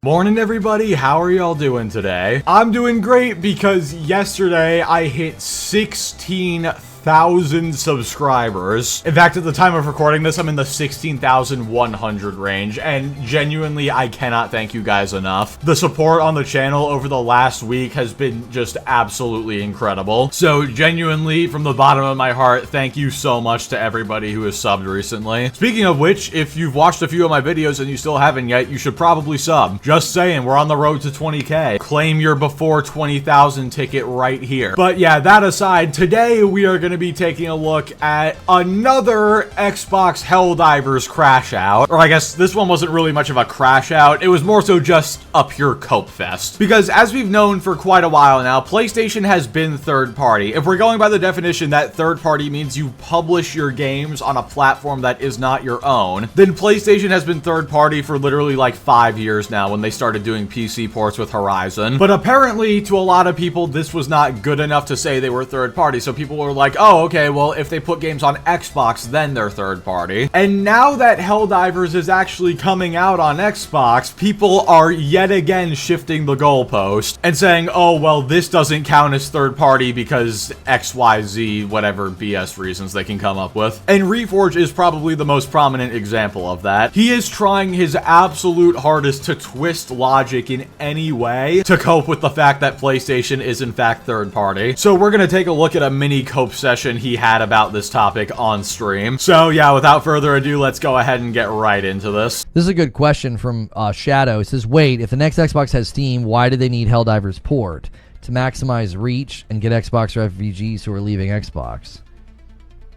Morning everybody, how are y'all doing today? I'm doing great because yesterday I hit 16,000 subscribers. In fact, at the time of recording this, I'm in the 16,100 range, and genuinely, I cannot thank you guys enough. The support on the channel over the last week has been just absolutely incredible. So genuinely, from the bottom of my heart, thank you so much to everybody who has subbed recently. Speaking of which, if you've watched a few of my videos and you still haven't yet, you should probably sub. Just saying, we're on the road to 20k. Claim your before 20,000 ticket right here. But yeah, that aside, today we are going to be taking a look at another Xbox Helldivers crash out. Or I guess this one wasn't really much of a crash out. It was more so just a pure cope fest. Because as we've known for quite a while now, PlayStation has been third party. If we're going by the definition that third party means you publish your games on a platform that is not your own, then PlayStation has been third party for literally like 5 years now when they started doing PC ports with Horizon. But apparently to a lot of people this was not good enough to say they were third party, so people were like, oh okay, well if they put games on Xbox then they're third party. And now that Helldivers is actually coming out on Xbox, people are yet again shifting the goalpost and saying, oh well, this doesn't count as third party because XYZ whatever BS reasons they can come up with. And Reforge is probably the most prominent example of that. He is trying his absolute hardest to twist logic in any way to cope with the fact that PlayStation is in fact third party. So we're gonna take a look at a mini cope session he had about this topic on stream. So yeah, without further ado, let's go ahead and get right into this. This is a good question from Shadow. It says, wait, if the next Xbox has Steam, why do they need Helldivers port? To maximize reach and get Xbox refugees who are leaving Xbox.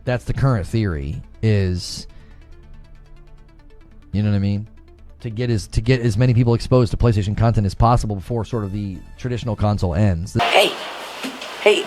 That's the current theory, is, you know what I mean? To get as many people exposed to PlayStation content as possible before sort of the traditional console ends. Hey,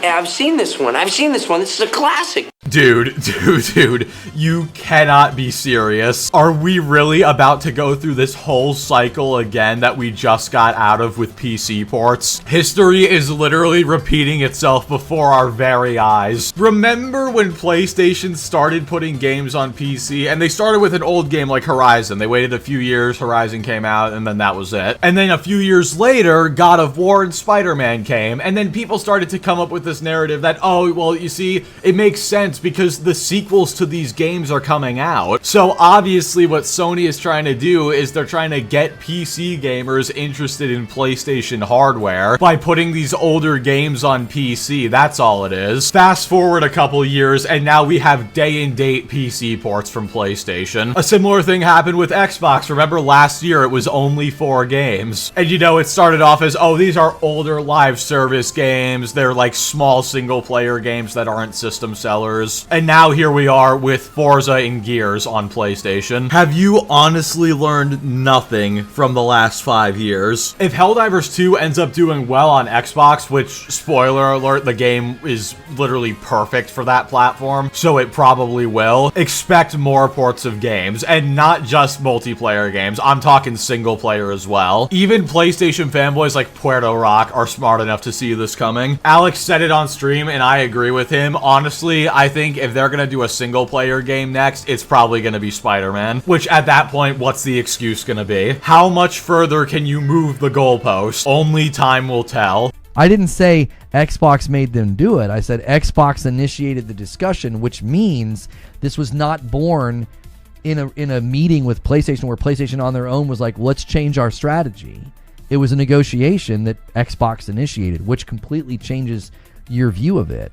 I've seen this one. This is a classic. Dude, you cannot be serious. Are we really about to go through this whole cycle again that we just got out of with PC ports? History is literally repeating itself before our very eyes. Remember when PlayStation started putting games on PC, and they started with an old game like Horizon. They waited a few years, Horizon came out, and then that was it. And then a few years later, God of War and Spider-Man came, and then people started to come up with this narrative that, oh, well, you see, it makes sense because the sequels to these games are coming out. So obviously what Sony is trying to do is they're trying to get PC gamers interested in PlayStation hardware by putting these older games on PC. That's all it is. Fast forward a couple years and now we have day and date PC ports from PlayStation. A similar thing happened with Xbox. Remember last year it was only 4 games. And you know, it started off as, oh, these are older live service games. They're like small single player games that aren't system sellers. And now here we are with Forza and Gears on PlayStation. Have you honestly learned nothing from the last 5 years? If Helldivers 2 ends up doing well on Xbox, which, spoiler alert, the game is literally perfect for that platform, so it probably will, expect more ports of games, and not just multiplayer games. I'm talking single player as well. Even PlayStation fanboys like Puerto Rock are smart enough to see this coming. Alex said it on stream, and I agree with him. Honestly, I think if they're gonna do a single player game next, it's probably gonna be Spider-Man, which at that point, what's the excuse gonna be? How much further can you move the goalpost? Only time will tell. I didn't say Xbox made them do it. I said Xbox initiated the discussion, which means this was not born in a meeting with PlayStation where PlayStation on their own was like, let's change our strategy. It was a negotiation that Xbox initiated, which completely changes your view of it.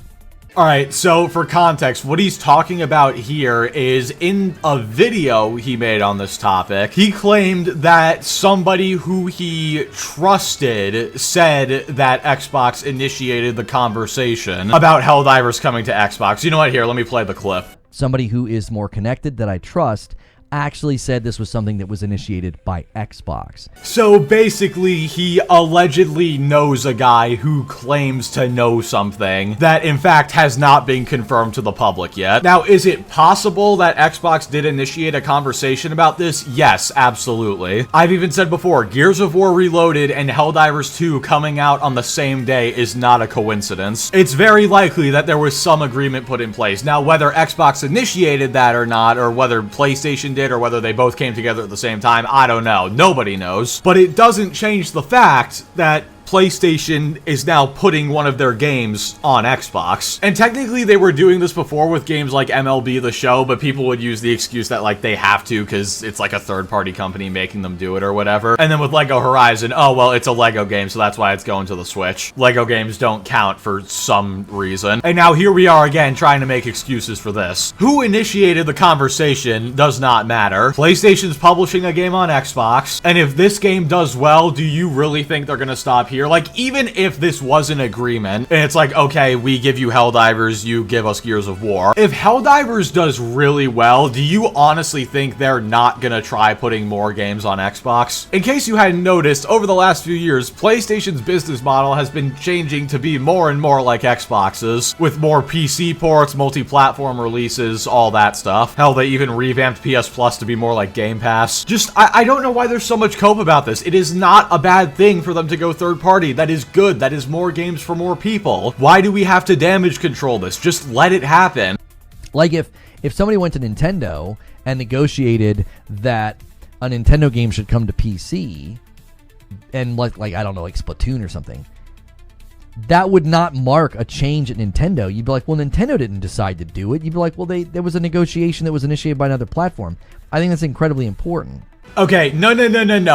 Alright, so for context, what he's talking about here is in a video he made on this topic, he claimed that somebody who he trusted said that Xbox initiated the conversation about Helldivers coming to Xbox. You know what? Here, let me play the clip. Somebody who is more connected that I trust actually said this was something that was initiated by Xbox. So basically, he allegedly knows a guy who claims to know something that in fact has not been confirmed to the public yet. Now, is it possible that Xbox did initiate a conversation about this? Yes, absolutely. I've even said before, Gears of War Reloaded and Helldivers 2 coming out on the same day is not a coincidence. It's very likely that there was some agreement put in place. Now, whether Xbox initiated that or not, or whether PlayStation did did or whether they both came together at the same time, I don't know. Nobody knows. But it doesn't change the fact that PlayStation is now putting one of their games on Xbox. And technically they were doing this before with games like MLB The Show, but people would use the excuse that like they have to because it's like a third-party company making them do it or whatever. And then with Lego Horizon, oh well, it's a Lego game, so that's why it's going to the Switch. Lego games don't count for some reason. And now here we are again trying to make excuses for this. Who initiated the conversation does not matter. PlayStation's publishing a game on Xbox, and if this game does well, do you really think they're gonna stop here? Like, even if this was an agreement, and it's like, okay, we give you Helldivers, you give us Gears of War. If Helldivers does really well, do you honestly think they're not gonna try putting more games on Xbox? In case you hadn't noticed, over the last few years, PlayStation's business model has been changing to be more and more like Xbox's, with more PC ports, multi-platform releases, all that stuff. Hell, they even revamped PS Plus to be more like Game Pass. I don't know why there's so much cope about this. It is not a bad thing for them to go third party. That is good. That is more games for more people. Why do we have to damage control this? Just let it happen. Like if somebody went to Nintendo and negotiated that a Nintendo game should come to PC and like I don't know, like Splatoon or something, that would not mark a change at Nintendo. You'd be like, well, Nintendo didn't decide to do it. You'd be like, well, there was a negotiation that was initiated by another platform. I think that's incredibly important. Okay, no.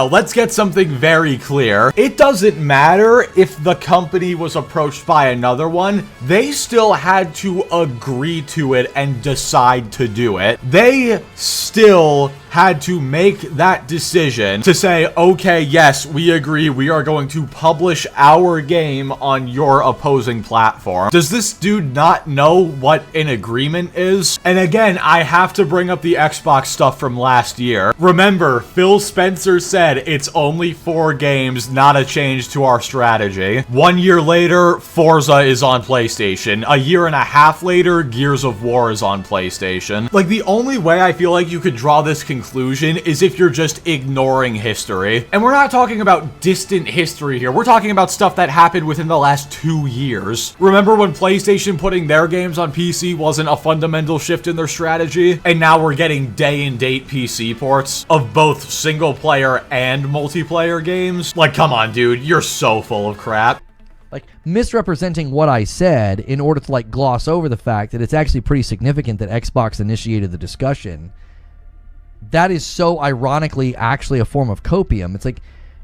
Let's get something very clear. It doesn't matter if the company was approached by another one. They still had to agree to it and decide to do it. They still had to make that decision to say, okay, yes, we agree. We are going to publish our game on your opposing platform. Does this dude not know what an agreement is? And again, I have to bring up the Xbox stuff from last year. Remember, Phil Spencer said it's only 4 games, not a change to our strategy. 1 year later, Forza is on PlayStation. A year and a half later, Gears of War is on PlayStation. Like, the only way I feel like you could draw this conclusion is if you're just ignoring history. And we're not talking about distant history here. We're talking about stuff that happened within the last 2 years. Remember when PlayStation putting their games on PC wasn't a fundamental shift in their strategy? And now we're getting day-and-date PC ports of both single player and multiplayer games. Like, come on, dude, you're so full of crap. Like, misrepresenting what I said in order to like gloss over the fact that it's actually pretty significant that Xbox initiated the discussion. That is so ironically actually a form of copium. It's like,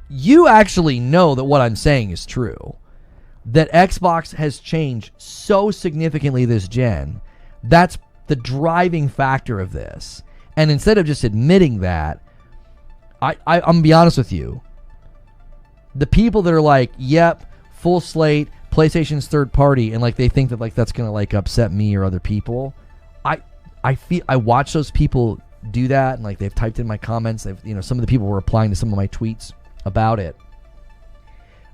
you actually know that what I'm saying is true. That Xbox has changed so significantly this gen. That's the driving factor of this. And instead of just admitting that, I'm going to be honest with you. The people that are like, yep, full slate, PlayStation's third party, and like they think that like that's going to like upset me or other people. I watch those people do that, and like they've typed in my comments. Some of the people were replying to some of my tweets about it.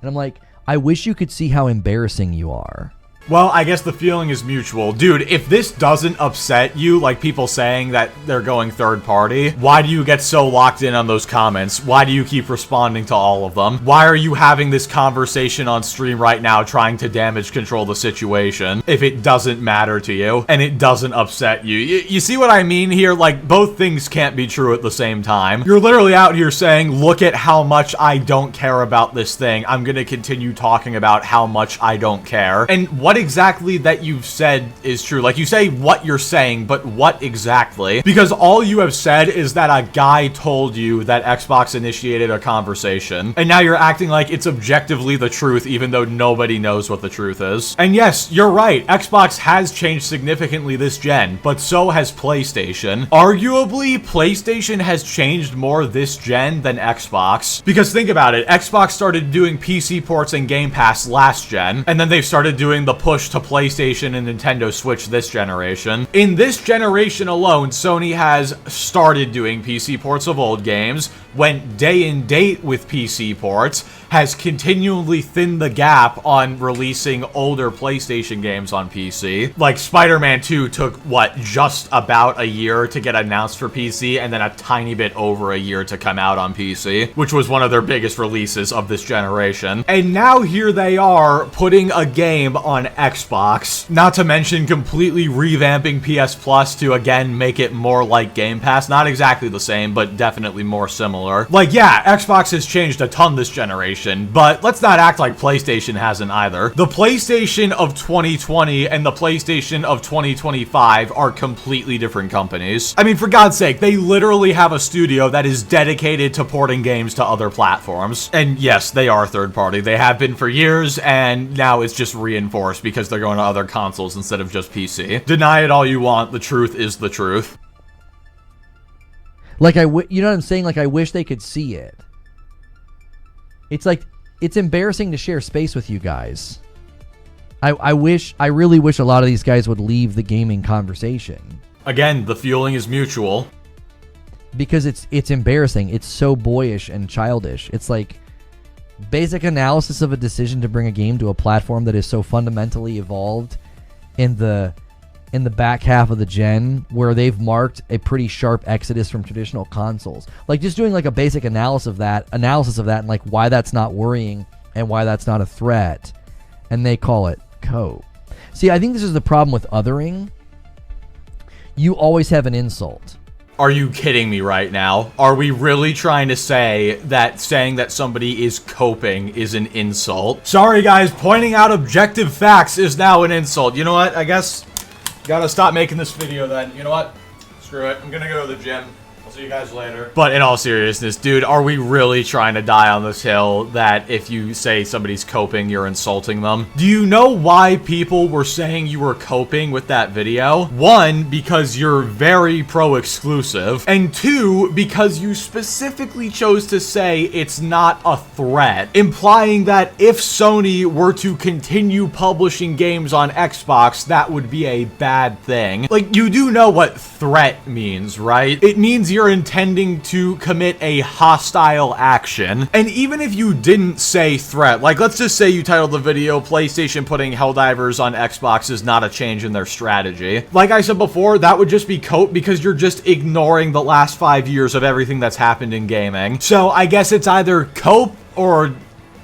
And I'm like, I wish you could see how embarrassing you are. Well, I guess the feeling is mutual. Dude, if this doesn't upset you, like people saying that they're going third party, why do you get so locked in on those comments? Why do you keep responding to all of them? Why are you having this conversation on stream right now trying to damage control the situation if it doesn't matter to you and it doesn't upset you? You see what I mean here? Like, both things can't be true at the same time. You're literally out here saying, look at how much I don't care about this thing. I'm gonna continue talking about how much I don't care. And what exactly that you've said is true? Like, you say what you're saying, but what exactly? Because all you have said is that a guy told you that Xbox initiated a conversation, and now you're acting like it's objectively the truth, even though nobody knows what the truth is. And yes, you're right, Xbox has changed significantly this gen, but so has PlayStation. Arguably, PlayStation has changed more this gen than Xbox, because think about it, Xbox started doing PC ports and Game Pass last gen, and then they've started doing the push to PlayStation and Nintendo Switch this generation. In this generation alone, Sony has started doing PC ports of old games, went day and date with PC ports, has continually thinned the gap on releasing older PlayStation games on PC. Like, Spider-Man 2 took, what, just about a year to get announced for PC, and then a tiny bit over a year to come out on PC, which was one of their biggest releases of this generation. And now here they are putting a game on Xbox. Not to mention completely revamping PS Plus to, again, make it more like Game Pass. Not exactly the same, but definitely more similar. Like, yeah, Xbox has changed a ton this generation, but let's not act like PlayStation hasn't either. The PlayStation of 2020 and the PlayStation of 2025 are completely different companies. I mean, for God's sake, they literally have a studio that is dedicated to porting games to other platforms. And yes, they are third party. They have been for years, and now it's just reinforced because they're going to other consoles instead of just PC. Deny it all you want, the truth is the truth. Like, you know what I'm saying? Like, I wish they could see it. It's like, it's embarrassing to share space with you guys. I really wish a lot of these guys would leave the gaming conversation. Again, the fueling is mutual. Because it's embarrassing. It's so boyish and childish. It's like basic analysis of a decision to bring a game to a platform that is so fundamentally evolved in the back half of the gen, where they've marked a pretty sharp exodus from traditional consoles. Like, just doing like a basic analysis of that and like why that's not worrying and why that's not a threat. And they call it cope. See, I think this is the problem with othering. You always have an insult. Are you kidding me right now? Are we really trying to say that saying that somebody is coping is an insult? Sorry guys, pointing out objective facts is now an insult. You know what? I guess gotta stop making this video then. You know what? Screw it. I'm gonna go to the gym. I'll see you guys later. But in all seriousness, dude, are we really trying to die on this hill that if you say somebody's coping, you're insulting them? Do you know why people were saying you were coping with that video? One, because you're very pro-exclusive. And two, because you specifically chose to say it's not a threat, implying that if Sony were to continue publishing games on Xbox, that would be a bad thing. Like, you do know what threat means, right? It means you're intending to commit a hostile action. And even if you didn't say threat, like let's just say you titled the video, PlayStation putting Helldivers on Xbox is not a change in their strategy. Like I said before, that would just be cope because you're just ignoring the last 5 years of everything that's happened in gaming. So I guess it's either cope or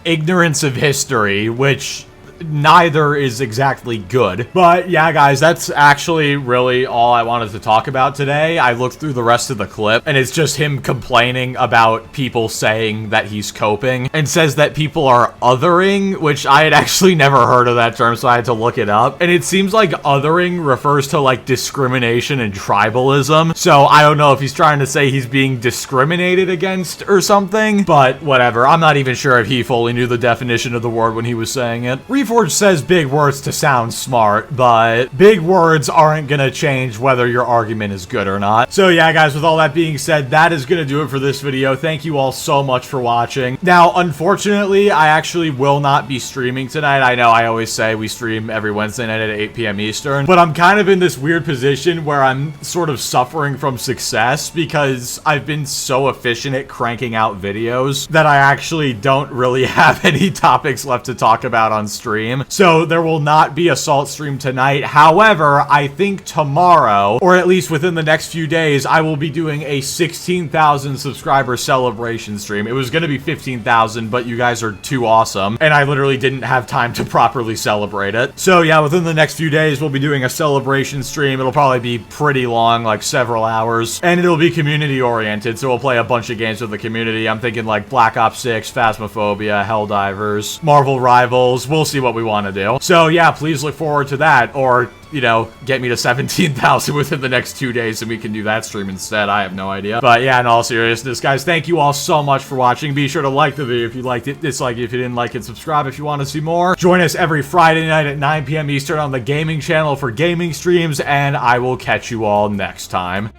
ignorance of history, which neither is exactly good. But yeah, guys, that's actually really all I wanted to talk about today. I looked through the rest of the clip, and it's just him complaining about people saying that he's coping, and says that people are othering, which I had actually never heard of that term, so I had to look it up. And it seems like othering refers to like discrimination and tribalism. So I don't know if he's trying to say he's being discriminated against or something, but whatever. I'm not even sure if he fully knew the definition of the word when he was saying it. Reforge says big words to sound smart, but big words aren't gonna change whether your argument is good or not. So yeah, guys, with all that being said, that is gonna do it for this video. Thank you all so much for watching. Now, unfortunately, I actually will not be streaming tonight. I know I always say we stream every Wednesday night at 8 p.m. Eastern, but I'm kind of in this weird position where I'm sort of suffering from success because I've been so efficient at cranking out videos that I actually don't really have any topics left to talk about on stream. So there will not be a Salt stream tonight. However, I think tomorrow, or at least within the next few days, I will be doing a 16,000 subscriber celebration stream. It was going to be 15,000, but you guys are too awesome, and I literally didn't have time to properly celebrate it. So yeah, within the next few days, we'll be doing a celebration stream. It'll probably be pretty long, like several hours, and it'll be community oriented, so we'll play a bunch of games with the community. I'm thinking like Black Ops 6, Phasmophobia, Helldivers, Marvel Rivals. We'll see what we want to do. So yeah, please look forward to that, or, you know, get me to 17,000 within the next 2 days and we can do that stream instead. I have no idea. But yeah, in all seriousness, guys, thank you all so much for watching. Be sure to like the video if you liked it, dislike it if you didn't like it, subscribe if you want to see more. Join us every Friday night at 9 p.m. Eastern on the gaming channel for gaming streams, and I will catch you all next time.